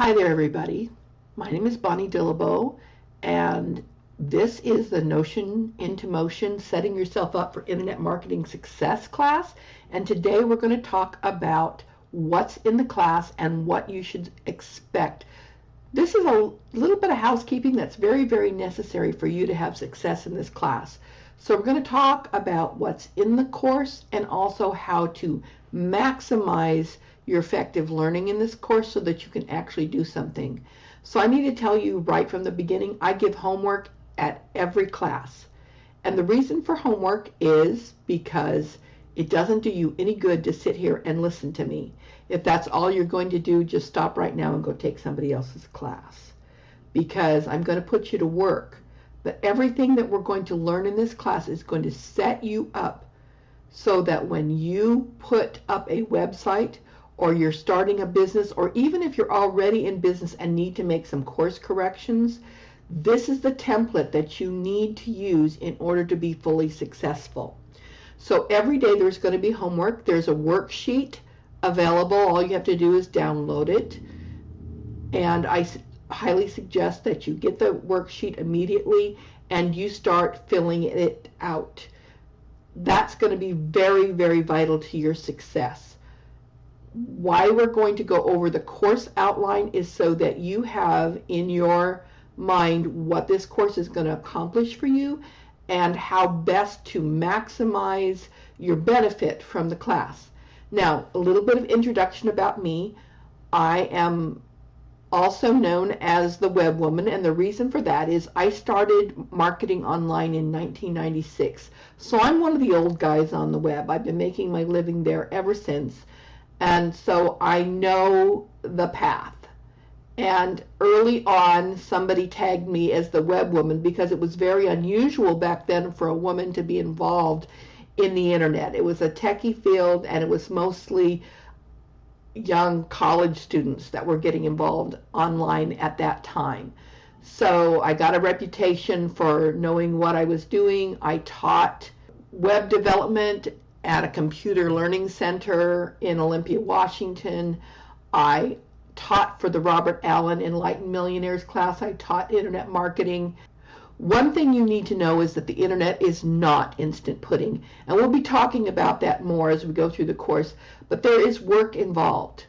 Hi there, everybody. My name is Bonnie Dillabo, and this is the Notion into Motion Setting Yourself Up for Internet Marketing Success class. And today we're going to talk about what's in the class and what you should expect. This is a little bit of housekeeping that's very, very necessary for you to have success in this class. So we're going to talk about what's in the course and also how to maximize your effective learning in this course so that you can actually do something. So I need to tell you right from the beginning, I give homework at every class. And the reason for homework is because it doesn't do you any good to sit here and listen to me. If that's all you're going to do, just stop right now and go take somebody else's class, because I'm going to put you to work. But everything that we're going to learn in this class is going to set you up so that when you put up a website or you're starting a business, or even if you're already in business and need to make some course corrections, this is the template that you need to use in order to be fully successful. So every day there's going to be homework. There's a worksheet available. All you have to do is download it. And I highly suggest that you get the worksheet immediately and you start filling it out. That's going to be very, very vital to your success. Why we're going to go over the course outline is so that you have in your mind what this course is going to accomplish for you and how best to maximize your benefit from the class. Now, a little bit of introduction about me. I am also known as the Web Woman, and the reason for that is I started marketing online in 1996. So I'm one of the old guys on the web. I've been making my living there ever since. And so I know the path. And early on, somebody tagged me as the Web Woman because it was very unusual back then for a woman to be involved in the internet. It was a techie field, and it was mostly young college students that were getting involved online at that time. So I got a reputation for knowing what I was doing. I taught web development at a computer learning center in Olympia, Washington. I taught for the Robert Allen Enlightened Millionaires class. I taught internet marketing. One thing you need to know is that the internet is not instant pudding, and we'll be talking about that more as we go through the course, but there is work involved.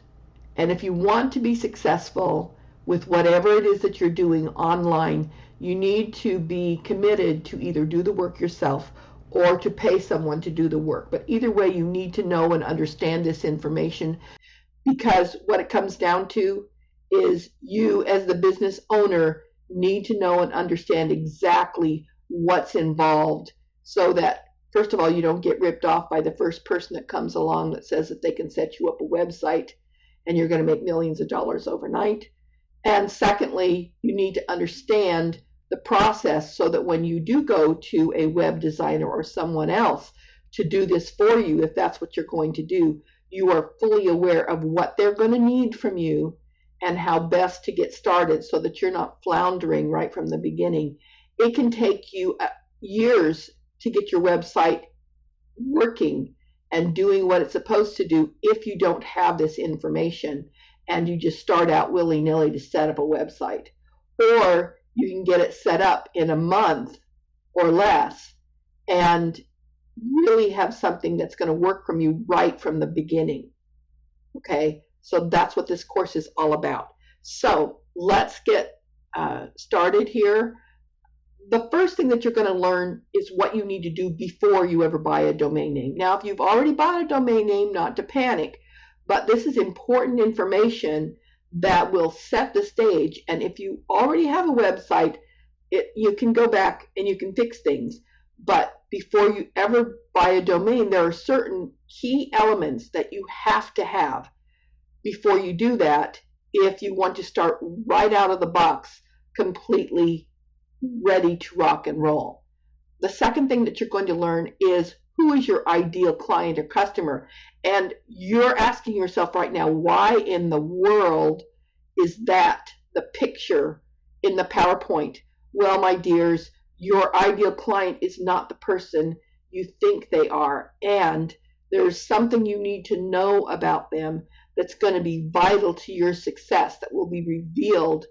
And if you want to be successful with whatever it is that you're doing online, you need to be committed to either do the work yourself or to pay someone to do the work. But either way, you need to know and understand this information, because what it comes down to is you as the business owner need to know and understand exactly what's involved so that, first of all, you don't get ripped off by the first person that comes along that says that they can set you up a website and you're going to make millions of dollars overnight. And secondly, you need to understand the process so that when you do go to a web designer or someone else to do this for you, if that's what you're going to do, you are fully aware of what they're going to need from you and how best to get started so that you're not floundering right from the beginning. It can take you years to get your website working and doing what it's supposed to do if you don't have this information and you just start out willy-nilly to set up a website. Or you can get it set up in a month or less and really have something that's going to work from you right from the beginning. Okay, so that's what this course is all about. So let's get started here. The first thing that you're going to learn is what you need to do before you ever buy a domain name. Now, if you've already bought a domain name, not to panic, but this is important information that will set the stage. And if you already have a website, you can go back and you can fix things. But before you ever buy a domain, there are certain key elements that you have to have before you do that if you want to start right out of the box completely ready to rock and roll. The second thing that you're going to learn is who is your ideal client or customer. And you're asking yourself right now, why in the world is that the picture in the PowerPoint? Well, my dears, your ideal client is not the person you think they are. And there's something you need to know about them that's going to be vital to your success that will be revealed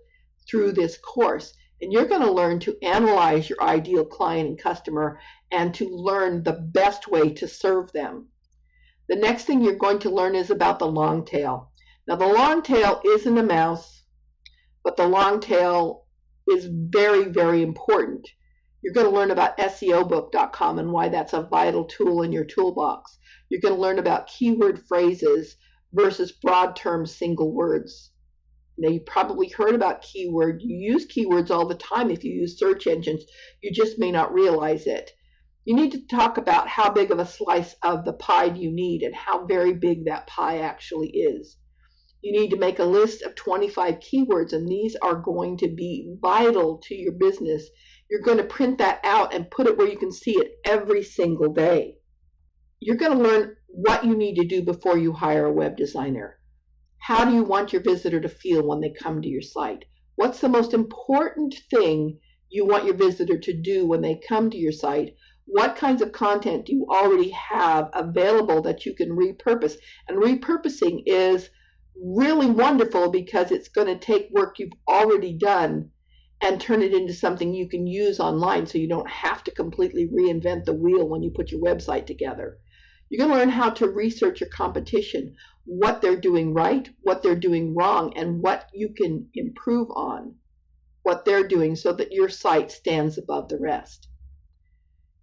through this course. And you're going to learn to analyze your ideal client and customer and to learn the best way to serve them. The next thing you're going to learn is about the long tail. Now, the long tail isn't a mouse, but the long tail is very, very important. You're going to learn about SEObook.com and why that's a vital tool in your toolbox. You're going to learn about keyword phrases versus broad term single words. Now, you probably heard about keyword. You use keywords all the time if you use search engines. You just may not realize it. You need to talk about how big of a slice of the pie do you need and how very big that pie actually is. You need to make a list of 25 keywords, and these are going to be vital to your business. You're going to print that out and put it where you can see it every single day. You're going to learn what you need to do before you hire a web designer. How do you want your visitor to feel when they come to your site? What's the most important thing you want your visitor to do when they come to your site? What kinds of content do you already have available that you can repurpose? And repurposing is really wonderful because it's going to take work you've already done and turn it into something you can use online so you don't have to completely reinvent the wheel when you put your website together. You're going to learn how to research your competition, what they're doing right, what they're doing wrong, and what you can improve on what they're doing so that your site stands above the rest.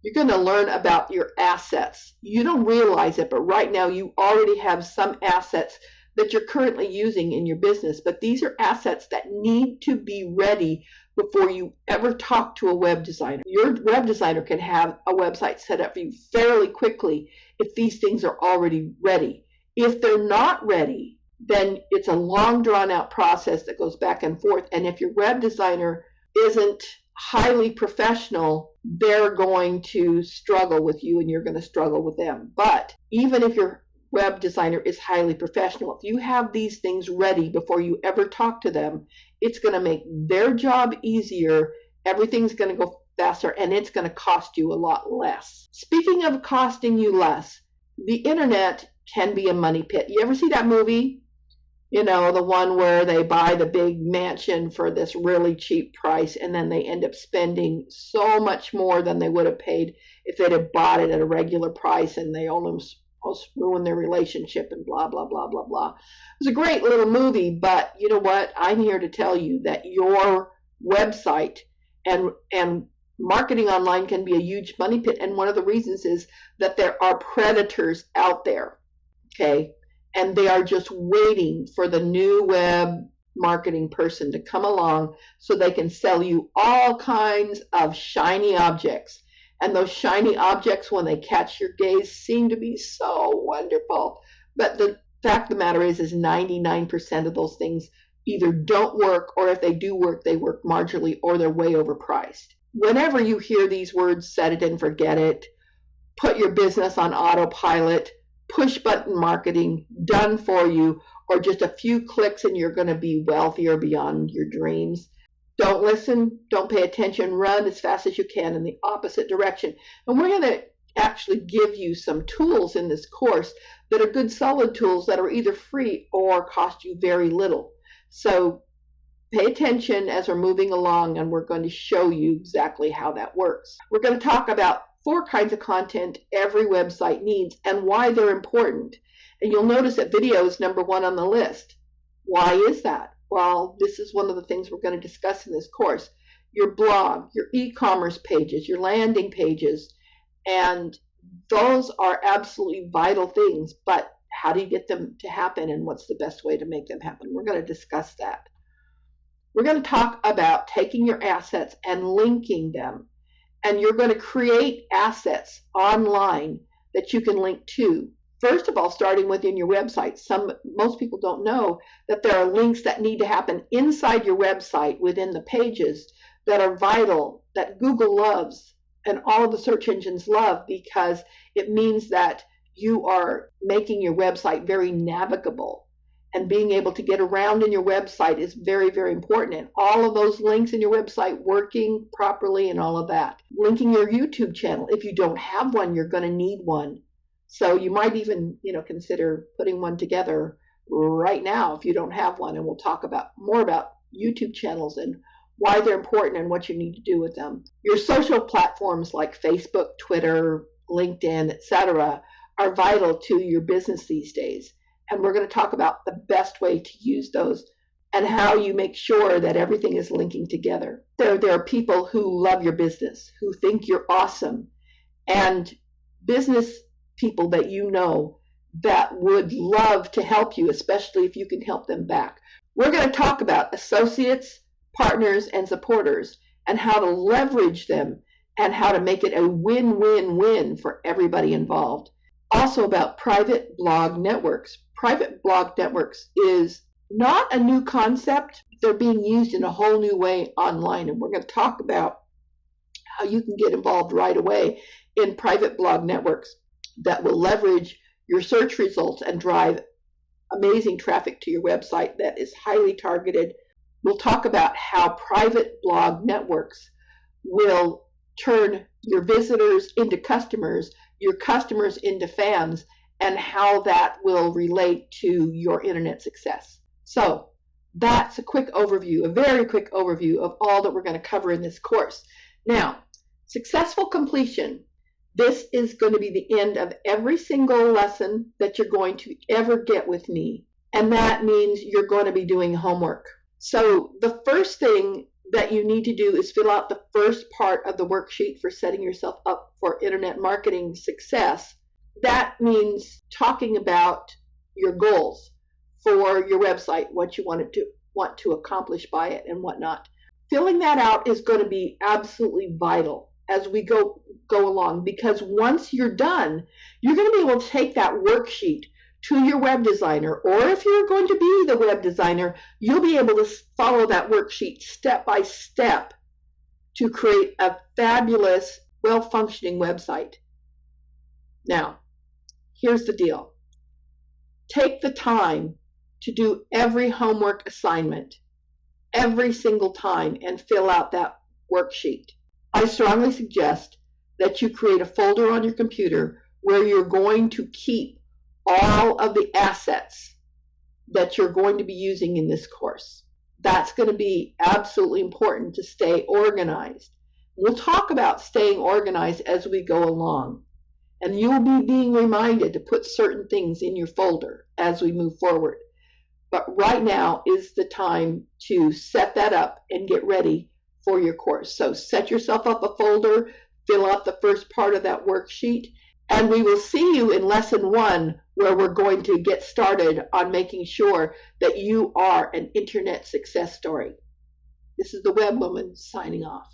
You're going to learn about your assets. You don't realize it, but right now you already have some assets that you're currently using in your business, but these are assets that need to be ready before you ever talk to a web designer. Your web designer can have a website set up for you fairly quickly if these things are already ready. If they're not ready, then it's a long drawn out process that goes back and forth. And if your web designer isn't highly professional, they're going to struggle with you and you're going to struggle with them. But even if your web designer is highly professional, if you have these things ready before you ever talk to them, it's going to make their job easier. Everything's going to go faster and it's going to cost you a lot less. Speaking of costing you less, the internet can be a money pit. You ever see that movie? You know, the one where they buy the big mansion for this really cheap price and then they end up spending so much more than they would have paid if they'd have bought it at a regular price, and they almost ruin their relationship and blah, blah, blah, blah, blah. It was a great little movie, but you know what? I'm here to tell you that your website and marketing online can be a huge money pit. And one of the reasons is that there are predators out there, okay? And they are just waiting for the new web marketing person to come along so they can sell you all kinds of shiny objects. And those shiny objects, when they catch your gaze, seem to be so wonderful. But the fact of the matter is 99% of those things either don't work, or if they do work, they work marginally, or they're way overpriced. Whenever you hear these words, set it and forget it, put your business on autopilot, push button marketing, done for you, or just a few clicks and you're going to be wealthier beyond your dreams, don't listen, don't pay attention, run as fast as you can in the opposite direction. And we're going to actually give you some tools in this course that are good solid tools that are either free or cost you very little. So pay attention as we're moving along, and we're going to show you exactly how that works. We're going to talk about 4 kinds of content every website needs and why they're important. And you'll notice that video is number 1 on the list. Why is that? Well, this is one of the things we're going to discuss in this course. Your blog, your e-commerce pages, your landing pages, and those are absolutely vital things, but how do you get them to happen and what's the best way to make them happen? We're going to discuss that. We're going to talk about taking your assets and linking them. And you're going to create assets online that you can link to. First of all, starting within your website. Most people don't know that there are links that need to happen inside your website within the pages that are vital, that Google loves and all of the search engines love, because it means that you are making your website very navigable. And being able to get around in your website is very, very important. And all of those links in your website working properly and all of that. Linking your YouTube channel. If you don't have one, you're going to need one. So you might even, consider putting one together right now if you don't have one, and we'll talk about more about YouTube channels and why they're important and what you need to do with them. Your social platforms like Facebook, Twitter, LinkedIn, etc. are vital to your business these days. And we're going to talk about the best way to use those and how you make sure that everything is linking together. There are people who love your business, who think you're awesome, and business people that you know that would love to help you, especially if you can help them back. We're going to talk about associates, partners, and supporters and how to leverage them and how to make it a win-win-win for everybody involved. Also about private blog networks. Private blog networks is not a new concept. They're being used in a whole new way online, and we're going to talk about how you can get involved right away in private blog networks that will leverage your search results and drive amazing traffic to your website that is highly targeted. We'll talk about how private blog networks will turn your visitors into customers, your customers into fans, and how that will relate to your internet success. So that's a quick overview, a very quick overview of all that we're going to cover in this course. Now, successful completion. This is going to be the end of every single lesson that you're going to ever get with me. And that means you're going to be doing homework. So the first thing that you need to do is fill out the first part of the worksheet for setting yourself up for internet marketing success. That means talking about your goals for your website, what you want to accomplish by it and whatnot. Filling that out is going to be absolutely vital as we go along, because once you're done, you're going to be able to take that worksheet to your web designer, or if you're going to be the web designer, you'll be able to follow that worksheet step by step to create a fabulous, well-functioning website. Now, here's the deal. Take the time to do every homework assignment every single time and fill out that worksheet. I strongly suggest that you create a folder on your computer where you're going to keep all of the assets that you're going to be using in this course. That's going to be absolutely important to stay organized. We'll talk about staying organized as we go along, and you'll be being reminded to put certain things in your folder as we move forward. But right now is the time to set that up and get ready for your course. So set yourself up a folder, fill out the first part of that worksheet, and we will see you in lesson 1, where we're going to get started on making sure that you are an internet success story. This is the Web Woman signing off.